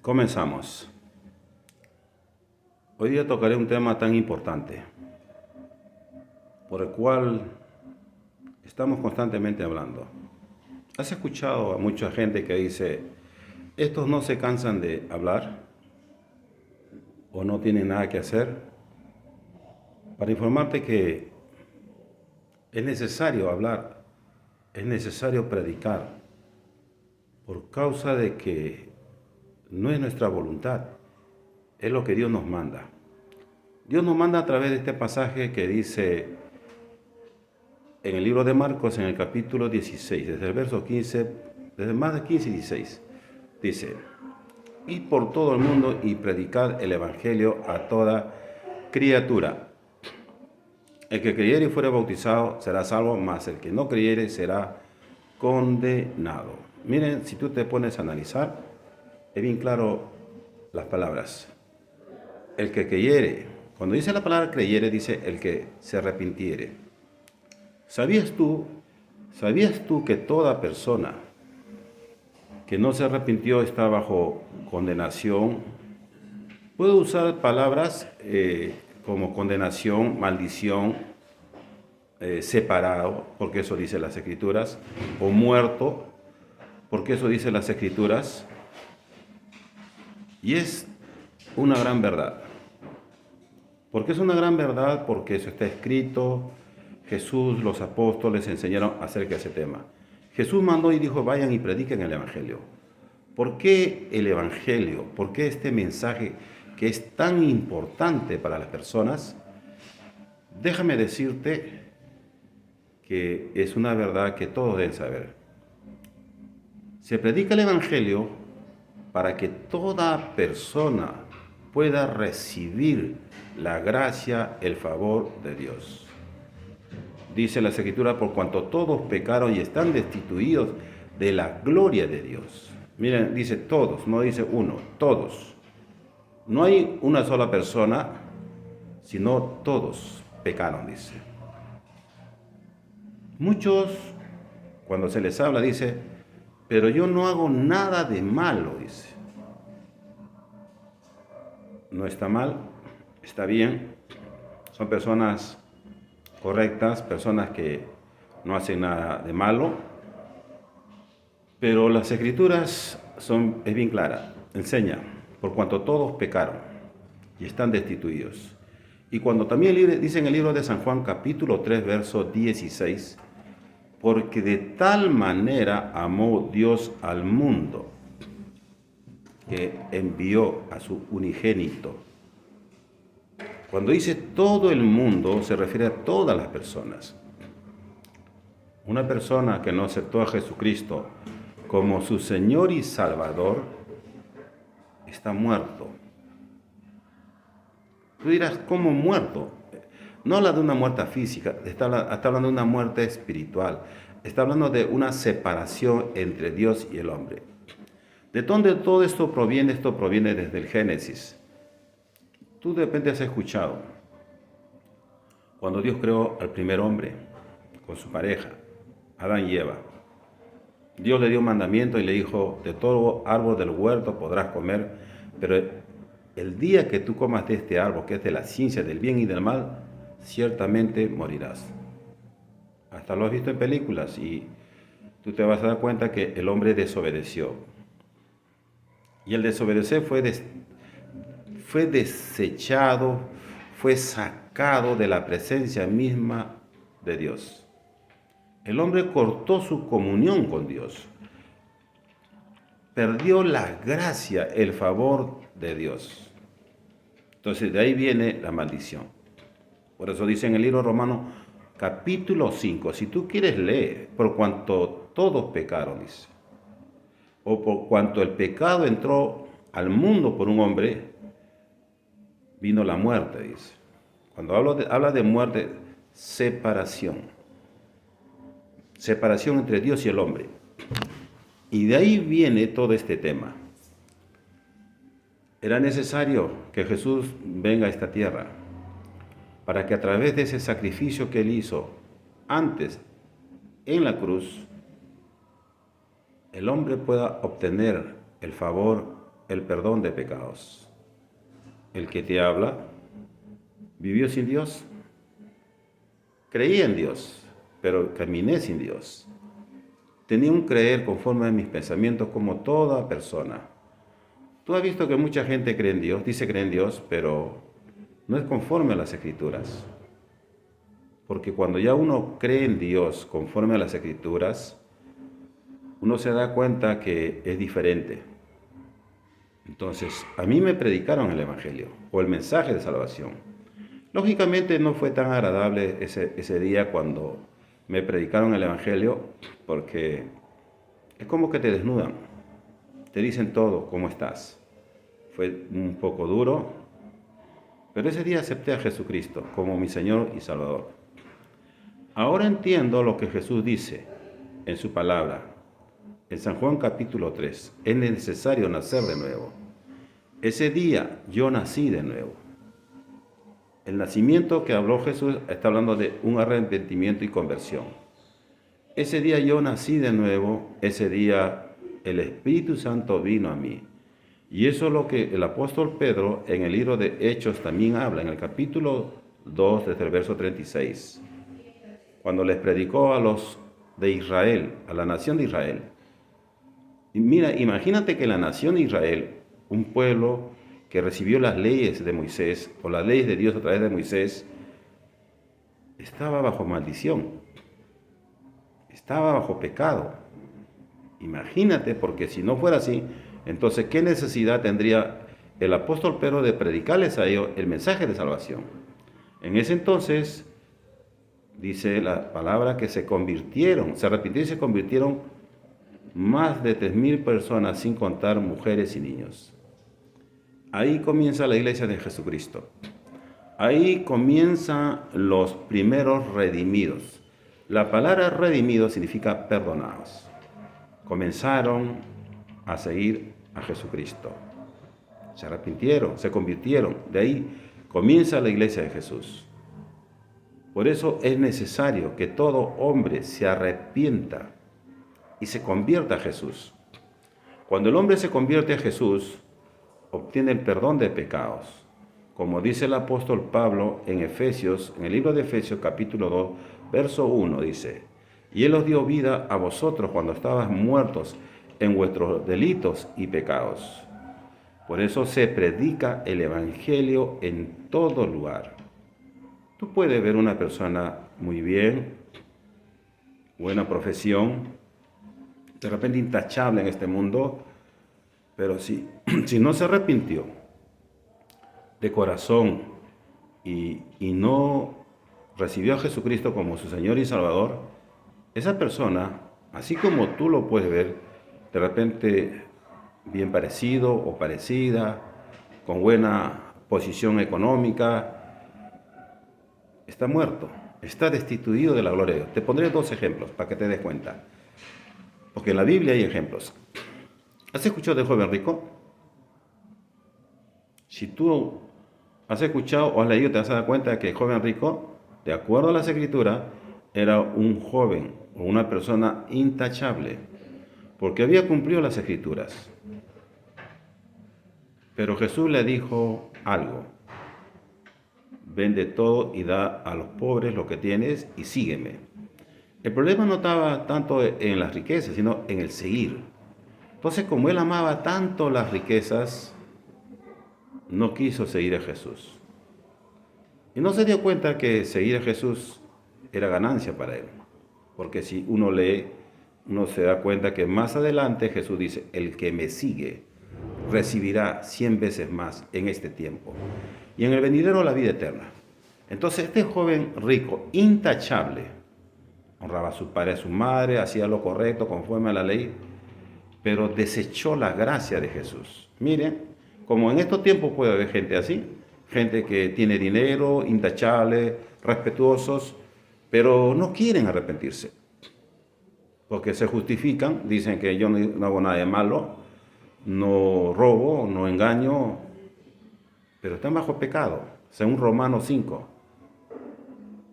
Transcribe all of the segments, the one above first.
Comenzamos. Hoy día tocaré un tema tan importante, por el cual estamos constantemente hablando. ¿Has escuchado a mucha gente que dice, estos no se cansan de hablar o no tienen nada que hacer? Para informarte que es necesario hablar, es necesario predicar, por causa de que no es nuestra voluntad, es lo que Dios nos manda. Dios nos manda a través de este pasaje que dice en el libro de Marcos, en el capítulo 16, desde el verso 15, desde más de 15 y 16, dice, id por todo el mundo y predicad el evangelio a toda criatura. El que creyere y fuere bautizado será salvo, mas el que no creyere será condenado. Miren, si tú te pones a analizar, es bien claro las palabras. El que creyere, cuando dice la palabra creyere, dice el que se arrepintiere. ¿Sabías tú que toda persona que no se arrepintió está bajo condenación? Puedo usar palabras como condenación, maldición, separado, porque eso dice las Escrituras, o muerto, porque eso dice las Escrituras. Y es una gran verdad. ¿Por qué es una gran verdad? Porque eso está escrito. Jesús, los apóstoles enseñaron acerca de ese tema. Jesús mandó y dijo, vayan y prediquen el Evangelio. ¿Por qué el Evangelio? ¿Por qué este mensaje que es tan importante para las personas? Déjame decirte que es una verdad que todos deben saber. Se predica el Evangelio para que toda persona pueda recibir la gracia, el favor de Dios. Dice la Escritura, por cuanto todos pecaron y están destituidos de la gloria de Dios. Miren, dice todos, no dice uno, todos. No hay una sola persona, sino todos pecaron, dice. Muchos, cuando se les habla, dice, pero yo no hago nada de malo, dice. No está mal, está bien. Son personas correctas, personas que no hacen nada de malo. Pero las Escrituras es bien clara, enseña, por cuanto todos pecaron y están destituidos. Y cuando también dice en el libro de San Juan, capítulo 3, verso 16, porque de tal manera amó Dios al mundo, que envió a su unigénito. Cuando dice todo el mundo, se refiere a todas las personas. Una persona que no aceptó a Jesucristo como su Señor y Salvador, está muerto. Tú dirás, ¿cómo muerto? No habla de una muerte física, está hablando de una muerte espiritual. Está hablando de una separación entre Dios y el hombre. ¿De dónde todo esto proviene? Esto proviene desde el Génesis. Tú de repente has escuchado cuando Dios creó al primer hombre con su pareja, Adán y Eva. Dios le dio un mandamiento y le dijo, de todo árbol del huerto podrás comer, pero el día que tú comas de este árbol, que es de la ciencia del bien y del mal, ciertamente morirás. Hasta lo has visto en películas y tú te vas a dar cuenta que el hombre desobedeció. Y el desobedecer fue desechado, fue sacado de la presencia misma de Dios. El hombre cortó su comunión con Dios. Perdió la gracia, el favor de Dios. Entonces de ahí viene la maldición. Por eso dice en el libro Romano, capítulo 5, si tú quieres leer, por cuanto todos pecaron, dice. O por cuanto el pecado entró al mundo por un hombre, vino la muerte, dice. Cuando habla de muerte, separación. Separación entre Dios y el hombre. Y de ahí viene todo este tema. Era necesario que Jesús venga a esta tierra para que a través de ese sacrificio que Él hizo antes en la cruz, el hombre pueda obtener el favor el perdón de pecados. El que te habla vivió sin Dios, creía en Dios, pero caminé sin Dios. Tenía un creer conforme a mis pensamientos como toda persona. Tú has visto que mucha gente cree en Dios, dice creer en Dios, pero no es conforme a las Escrituras. Porque cuando ya uno cree en Dios conforme a las Escrituras, uno se da cuenta que es diferente. Entonces, a mí me predicaron el Evangelio o el mensaje de salvación. Lógicamente no fue tan agradable ese día cuando me predicaron el Evangelio, porque es como que te desnudan, te dicen todo, ¿cómo estás? Fue un poco duro, pero ese día acepté a Jesucristo como mi Señor y Salvador. Ahora entiendo lo que Jesús dice en su palabra. En San Juan capítulo 3, es necesario nacer de nuevo. Ese día yo nací de nuevo. El nacimiento que habló Jesús está hablando de un arrepentimiento y conversión. Ese día yo nací de nuevo, ese día el Espíritu Santo vino a mí. Y eso es lo que el apóstol Pedro en el libro de Hechos también habla, en el capítulo 2, desde el verso 36. Cuando les predicó a los de Israel, a la nación de Israel. Y mira, imagínate que la nación de Israel, un pueblo que recibió las leyes de Moisés, o las leyes de Dios a través de Moisés, estaba bajo maldición, estaba bajo pecado. Imagínate, porque si no fuera así, entonces, ¿qué necesidad tendría el apóstol Pedro de predicarles a ellos el mensaje de salvación? En ese entonces, dice la palabra que se arrepintieron y se convirtieron más de 3,000 personas, sin contar mujeres y niños. Ahí comienza la iglesia de Jesucristo. Ahí comienzan los primeros redimidos. La palabra redimido significa perdonados. Comenzaron a seguir a Jesucristo. Se arrepintieron, se convirtieron. De ahí comienza la iglesia de Jesús. Por eso es necesario que todo hombre se arrepienta y se convierta a Jesús. Cuando el hombre se convierte a Jesús, obtiene el perdón de pecados. Como dice el apóstol Pablo en Efesios, en el libro de Efesios capítulo 2, verso 1, dice: y Él os dio vida a vosotros cuando estabais muertos en vuestros delitos y pecados. Por eso se predica el Evangelio en todo lugar. Tú puedes ver una persona muy bien, buena profesión, de repente intachable en este mundo, pero si no se arrepintió de corazón y no recibió a Jesucristo como su Señor y Salvador, esa persona, así como tú lo puedes ver, de repente bien parecido o parecida, con buena posición económica, está muerto, está destituido de la gloria de Dios. Te pondré 2 ejemplos para que te des cuenta, porque en la Biblia hay ejemplos. ¿Has escuchado del joven rico? Si tú has escuchado o has leído, te vas a dar cuenta de que el joven rico, de acuerdo a las Escrituras, era un joven o una persona intachable, porque había cumplido las Escrituras. Pero Jesús le dijo algo: vende todo y da a los pobres lo que tienes y sígueme. El problema no estaba tanto en las riquezas, sino en el seguir. Entonces, como él amaba tanto las riquezas, no quiso seguir a Jesús. Y no se dio cuenta que seguir a Jesús era ganancia para él. Porque si uno lee, uno se da cuenta que más adelante Jesús dice: el que me sigue recibirá 100 veces más en este tiempo, y en el venidero la vida eterna. Entonces este joven rico, intachable, honraba a su padre y a su madre, hacía lo correcto conforme a la ley, pero desechó la gracia de Jesús. Miren, como en estos tiempos puede haber gente así, gente que tiene dinero, intachable, respetuosos, pero no quieren arrepentirse, porque se justifican, dicen que yo no hago nada de malo, no robo, no engaño, pero están bajo pecado, según Romanos 5.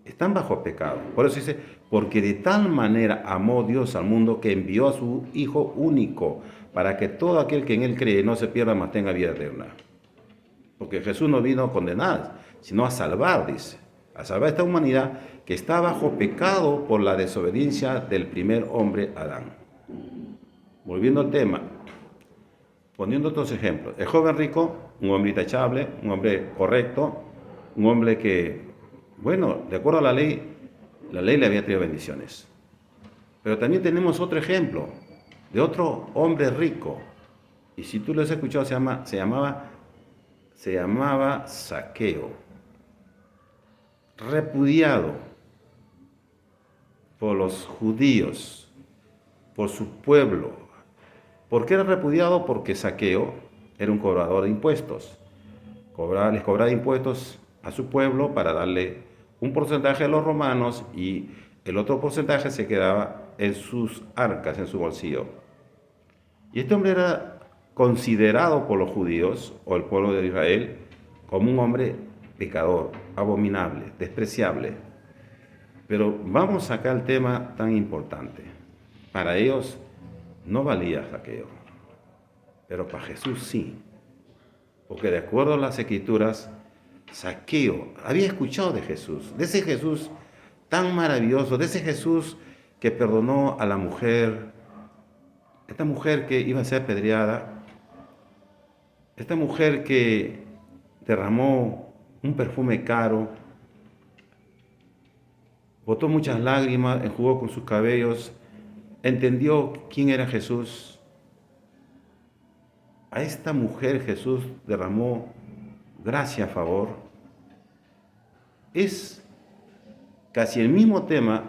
Están bajo pecado. Por eso dice: porque de tal manera amó Dios al mundo que envió a su Hijo único, para que todo aquel que en Él cree no se pierda, mas tenga vida eterna. Porque Jesús no vino a condenar, sino a salvar, dice. A salvar esta humanidad que está bajo pecado por la desobediencia del primer hombre, Adán. Volviendo al tema, poniendo otros ejemplos. El joven rico, un hombre intachable, un hombre correcto, un hombre que, bueno, de acuerdo a la ley le había traído bendiciones. Pero también tenemos otro ejemplo de otro hombre rico. Y si tú lo has escuchado, se llamaba Zaqueo. Repudiado por los judíos, por su pueblo. ¿Por qué era repudiado? Porque Zaqueo era un cobrador de impuestos. Les cobraba impuestos a su pueblo para darle un porcentaje a los romanos y el otro porcentaje se quedaba en sus arcas, en su bolsillo. Y este hombre era considerado por los judíos o el pueblo de Israel como un hombre pecador, abominable, despreciable. Pero vamos acá al tema tan importante. Para ellos no valía Zaqueo, pero para Jesús sí. Porque de acuerdo a las Escrituras, Zaqueo había escuchado de Jesús, de ese Jesús tan maravilloso, de ese Jesús que perdonó a la mujer, esta mujer que iba a ser apedreada, esta mujer que derramó un perfume caro, botó muchas lágrimas, enjugó con sus cabellos, entendió quién era Jesús. A esta mujer Jesús derramó gracia a favor. Es casi el mismo tema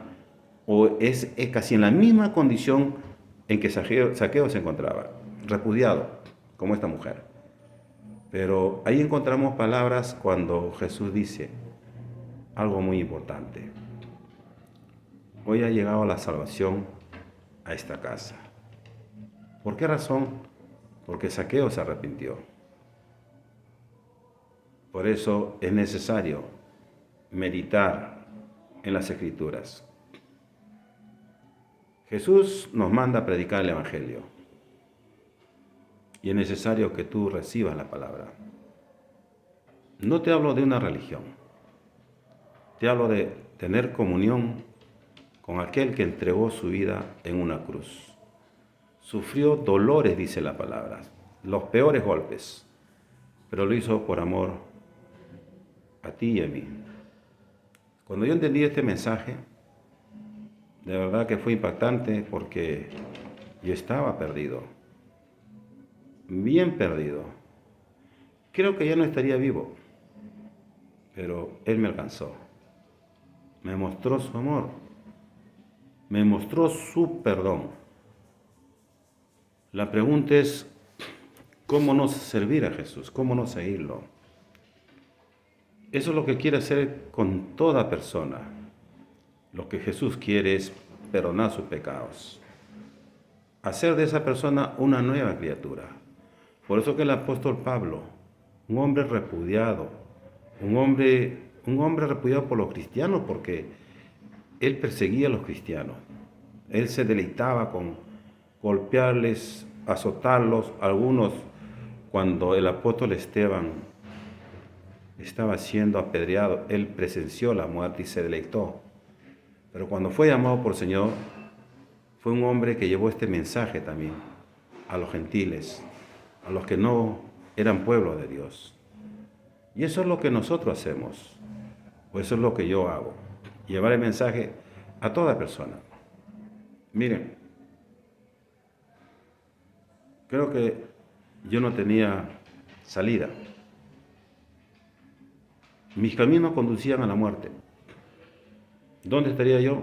o es casi en la misma condición en que Zaqueo se encontraba, repudiado como esta mujer. Pero ahí encontramos palabras cuando Jesús dice algo muy importante. Hoy ha llegado la salvación a esta casa. ¿Por qué razón? Porque Zaqueo se arrepintió. Por eso es necesario meditar en las Escrituras. Jesús nos manda a predicar el Evangelio y es necesario que tú recibas la palabra. No te hablo de una religión, te hablo de tener comunión con aquel que entregó su vida en una cruz. Sufrió dolores, dice la palabra, los peores golpes, pero lo hizo por amor a ti y a mí. Cuando yo entendí este mensaje, de verdad que fue impactante porque yo estaba perdido, bien perdido. Creo que ya no estaría vivo, pero Él me alcanzó. Me mostró su amor, me mostró su perdón. La pregunta es, ¿cómo no servir a Jesús? ¿Cómo no seguirlo? Eso es lo que quiere hacer con toda persona. Lo que Jesús quiere es perdonar sus pecados. Hacer de esa persona una nueva criatura. Por eso que el apóstol Pablo, un hombre repudiado, un hombre repudiado por los cristianos porque él perseguía a los cristianos. Él se deleitaba con golpearles, azotarlos. Algunos, cuando el apóstol Esteban estaba siendo apedreado, él presenció la muerte y se deleitó. Pero cuando fue llamado por el Señor, fue un hombre que llevó este mensaje también a los gentiles, a los que no eran pueblo de Dios. Y eso es lo que nosotros hacemos, o eso es lo que yo hago, llevar el mensaje a toda persona. Miren, creo que yo no tenía salida. Mis caminos conducían a la muerte. ¿Dónde estaría yo?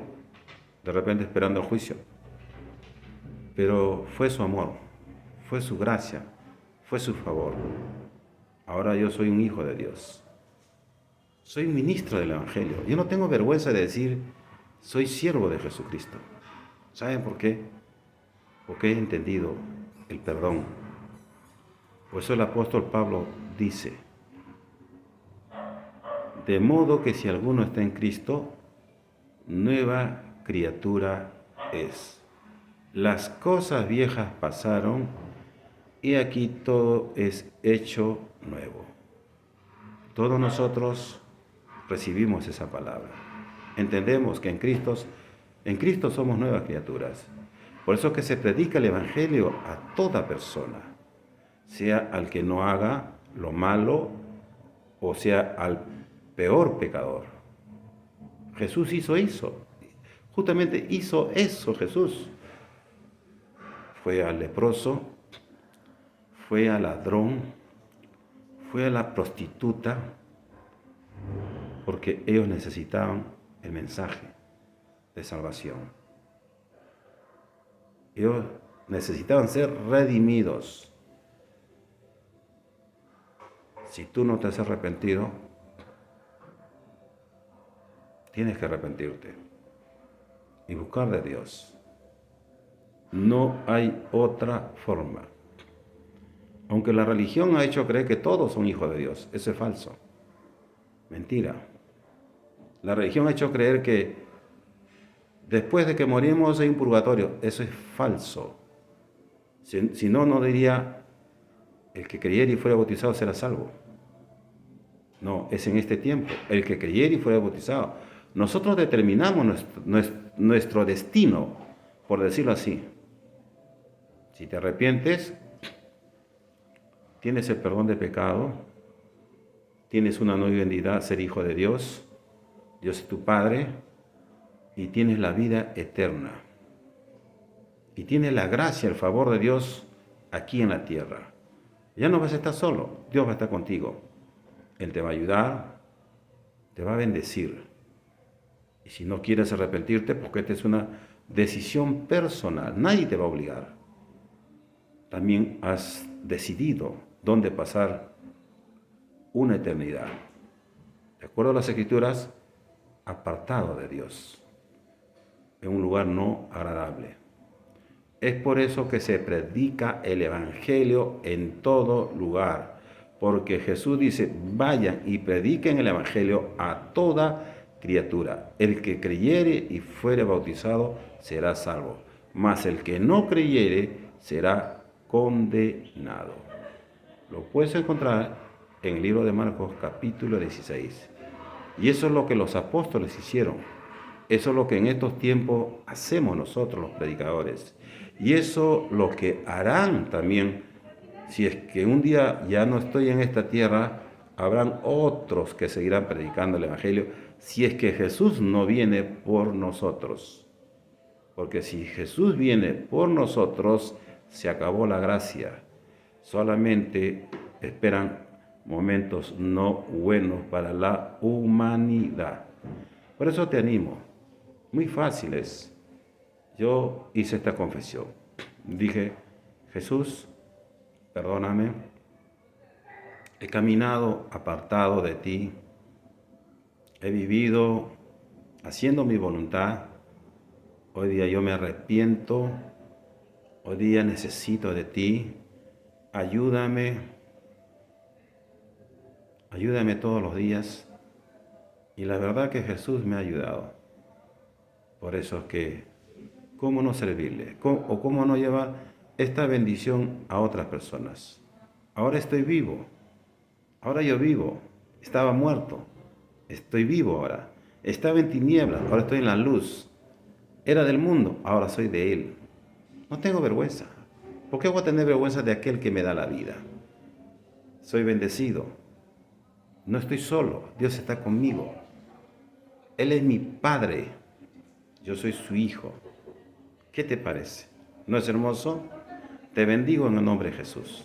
De repente esperando el juicio. Pero fue su amor, fue su gracia, fue su favor. Ahora yo soy un hijo de Dios. Soy ministro del Evangelio. Yo no tengo vergüenza de decir, soy siervo de Jesucristo. ¿Saben por qué? Porque he entendido el perdón. Por eso el apóstol Pablo dice, de modo que si alguno está en Cristo, nueva criatura es. Las cosas viejas pasaron y aquí todo es hecho nuevo. Todos nosotros recibimos esa palabra. Entendemos que en Cristo somos nuevas criaturas. Por eso que se predica el Evangelio a toda persona, sea al que no haga lo malo o sea al peor pecador. Jesús hizo eso. Justamente hizo eso Jesús. Fue al leproso, fue al ladrón, fue a la prostituta, porque ellos necesitaban el mensaje de salvación. Ellos necesitaban ser redimidos. Si tú no te has arrepentido, tienes que arrepentirte y buscar de Dios. No hay otra forma. Aunque la religión ha hecho creer que todos son hijos de Dios, eso es falso. Mentira. La religión ha hecho creer que después de que morimos hay un purgatorio. Eso es falso. Si no, no diría, el que creyera y fuera bautizado será salvo. No, es en este tiempo. El que creyera y fuera bautizado. Nosotros determinamos nuestro destino, por decirlo así. Si te arrepientes, tienes el perdón de pecado, tienes una nueva identidad, ser hijo de Dios, Dios es tu Padre, y tienes la vida eterna. Y tienes la gracia, el favor de Dios aquí en la tierra. Ya no vas a estar solo, Dios va a estar contigo. Él te va a ayudar, te va a bendecir. Y si no quieres arrepentirte, porque esta es una decisión personal, nadie te va a obligar. También has decidido dónde pasar una eternidad. De acuerdo a las Escrituras, apartado de Dios, en un lugar no agradable. Es por eso que se predica el Evangelio en todo lugar, porque Jesús dice, vayan y prediquen el Evangelio a toda criatura. El que creyere y fuere bautizado será salvo, mas el que no creyere será condenado. Lo puedes encontrar en el libro de Marcos capítulo 16. Y eso es lo que los apóstoles hicieron. Eso es lo que en estos tiempos hacemos nosotros los predicadores. Y eso lo que harán también, si es que un día ya no estoy en esta tierra, habrán otros que seguirán predicando el Evangelio, si es que Jesús no viene por nosotros. Porque si Jesús viene por nosotros, se acabó la gracia. Solamente esperan momentos no buenos para la humanidad. Por eso te animo. Muy fácil es. Yo hice esta confesión. Dije, Jesús, perdóname. He caminado apartado de ti. He vivido haciendo mi voluntad. Hoy día yo me arrepiento. Hoy día necesito de ti. Ayúdame todos los días. Y la verdad que Jesús me ha ayudado. Por eso es que, ¿cómo no servirle? ¿O cómo no llevar esta bendición a otras personas? Ahora estoy vivo. Ahora yo vivo. Estaba muerto. Estoy vivo ahora. Estaba en tinieblas. Ahora estoy en la luz. Era del mundo. Ahora soy de Él. No tengo vergüenza. ¿Por qué voy a tener vergüenza de aquel que me da la vida? Soy bendecido. No estoy solo. Dios está conmigo. Él es mi Padre. Yo soy su Hijo. ¿Qué te parece? ¿No es hermoso? Te bendigo en el nombre de Jesús.